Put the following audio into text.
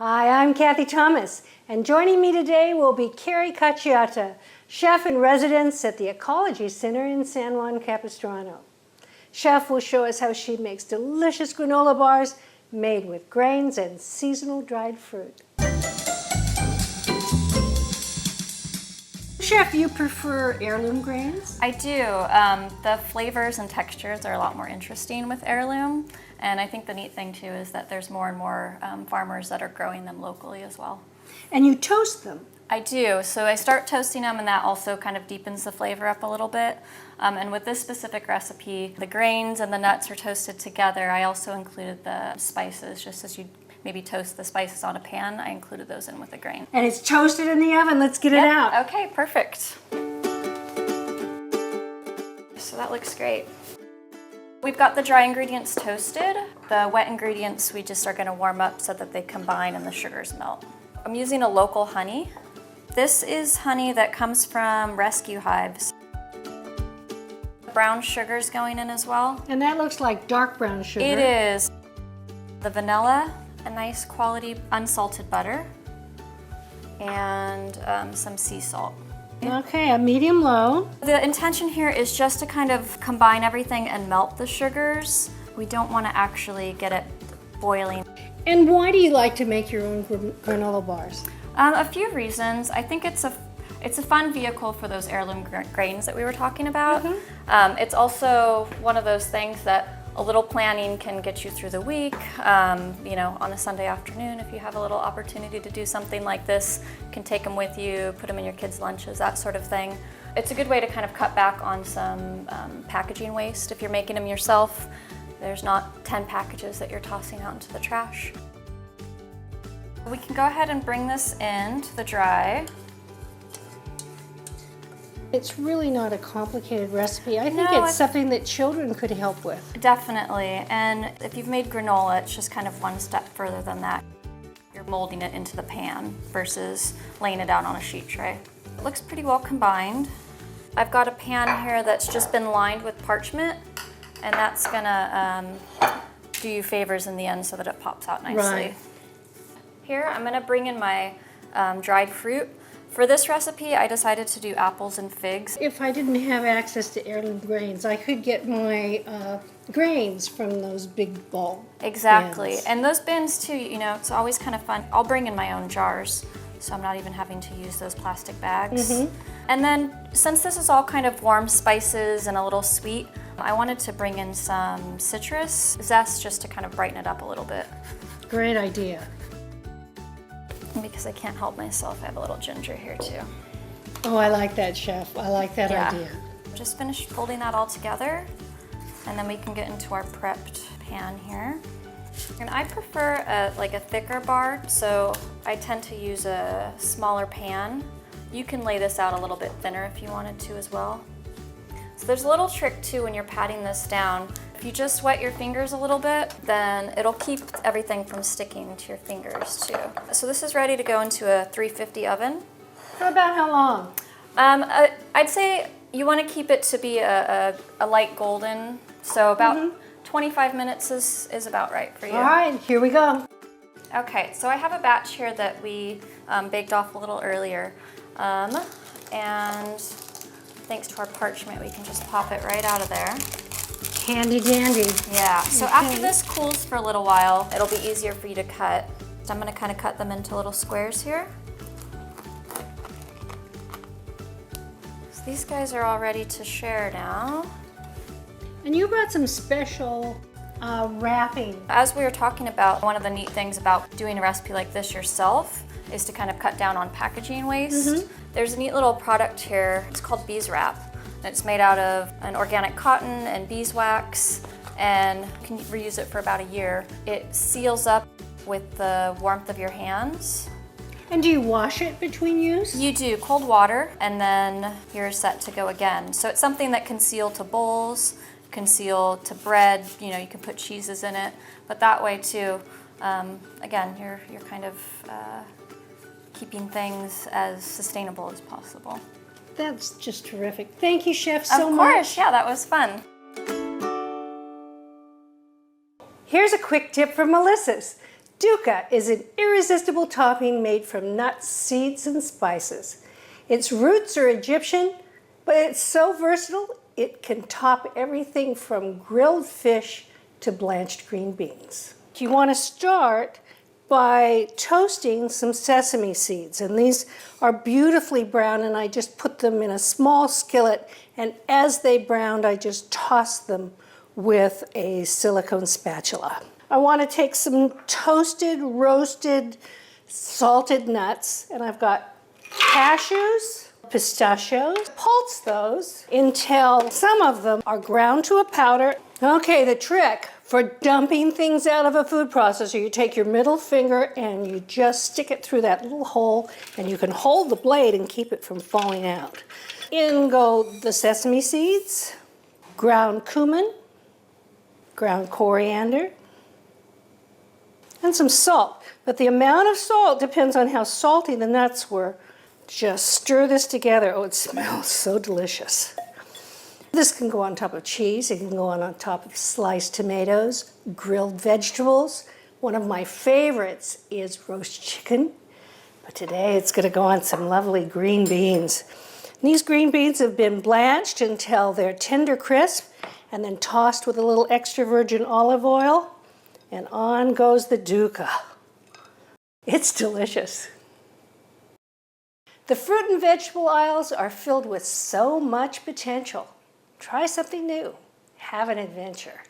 Hi, I'm Cathy Thomas, and joining me today will be Kerri Cacciata, chef in residence at the Ecology Center in San Juan Capistrano. Chef will show us how she makes delicious granola bars made with grains and seasonal dried fruit. Chef, you prefer heirloom grains? I do. The flavors and textures are a lot more interesting with heirloom, and I think the neat thing too is that there's more and more farmers that are growing them locally as well. And you toast them? I do. So I start toasting them, and that also kind of deepens the flavor up a little bit. And with this specific recipe, the grains and the nuts are toasted together. I also included the spices, just as you maybe toast the spices on a pan. I included those in with the grain. And it's toasted in the oven. Let's get it out. Okay, perfect. So that looks great. We've got the dry ingredients toasted. The wet ingredients we just are going to warm up so that they combine and the sugars melt. I'm using a local honey. This is honey that comes from rescue hives. Brown sugar's going in as well. And that looks like dark brown sugar. It is. The vanilla, a nice quality unsalted butter, and some sea salt. Okay, a medium low. The intention here is just to kind of combine everything and melt the sugars. We don't want to actually get it boiling. And why do you like to make your own granola bars? A few reasons. I think it's a fun vehicle for those heirloom grains that we were talking about. It's also one of those things that a little planning can get you through the week. You know, on a Sunday afternoon, if you have a little opportunity to do something like this, you can take them with you, put them in your kids' lunches, that sort of thing. It's a good way to kind of cut back on some packaging waste. If you're making them yourself, there's not 10 packages that you're tossing out into the trash. We can go ahead and bring this in to the dry. It's really not a complicated recipe. I think it's something that children could help with. Definitely, and if you've made granola, it's just kind of one step further than that. You're molding it into the pan versus laying it out on a sheet tray. It looks pretty well combined. I've got a pan here that's just been lined with parchment, and that's gonna do you favors in the end so that it pops out nicely. Right. Here, I'm gonna bring in my dried fruit. For this recipe, I decided to do apples and figs. If I didn't have access to heirloom grains, I could get my grains from those big bulk Exactly, bins. and those bins too, you know, it's always kind of fun. I'll bring in my own jars, so I'm not even having to use those plastic bags. And then, since this is all kind of warm spices and a little sweet, I wanted to bring in some citrus zest just to kind of brighten it up a little bit. Great idea. Because I can't help myself, I have a little ginger here too. Oh, I like that, Chef. I like that idea. Just finished folding that all together, and then we can get into our prepped pan here. And I prefer like a thicker bar, so I tend to use a smaller pan. You can lay this out a little bit thinner if you wanted to as well. So there's a little trick too when you're patting this down. If you just wet your fingers a little bit, then it'll keep everything from sticking to your fingers too. So this is ready to go into a 350 oven. For about how long? I'd say you want to keep it to be a light golden, so about 25 minutes is about right for you. All right, here we go. Okay, so I have a batch here that we baked off a little earlier, and thanks to our parchment, we can just pop it right out of there. Handy dandy. Yeah, so after this cools for a little while, it'll be easier for you to cut. So I'm gonna kind of cut them into little squares here. So these guys are all ready to share now. And you brought some special wrapping. As we were talking about, one of the neat things about doing a recipe like this yourself is to kind of cut down on packaging waste. There's a neat little product here, it's called beeswrap. It's made out of an organic cotton and beeswax, and you can reuse it for about a year. It seals up with the warmth of your hands. And do you wash it between use? You do, cold water, and then you're set to go again. So it's something that can seal to bowls, can seal to bread, you know, you can put cheeses in it, but that way too, again, you're kind of keeping things as sustainable as possible. That's just terrific. Thank you, Chef, so much. Of course, yeah, that was fun. Here's a quick tip from Melissa's. Dukkha is an irresistible topping made from nuts, seeds, and spices. Its roots are Egyptian, but it's so versatile, it can top everything from grilled fish to blanched green beans. You want to start by toasting some sesame seeds, and these are beautifully brown, and I just put them in a small skillet, and as they browned, I just tossed them with a silicone spatula. I want to take some toasted, roasted, salted nuts, and I've got cashews, pistachios, pulse those until some of them are ground to a powder. Okay, the trick for dumping things out of a food processor, you take your middle finger and you just stick it through that little hole, and you can hold the blade and keep it from falling out. In go the sesame seeds, ground cumin, ground coriander, and some salt. But the amount of salt depends on how salty the nuts were. Just stir this together. Oh, it smells so delicious. This can go on top of cheese. It can go on top of sliced tomatoes, grilled vegetables. One of my favorites is roast chicken. But today it's going to go on some lovely green beans. And these green beans have been blanched until they're tender crisp and then tossed with a little extra virgin olive oil. And on goes the dukkha. It's delicious. The fruit and vegetable aisles are filled with so much potential. Try something new. Have an adventure.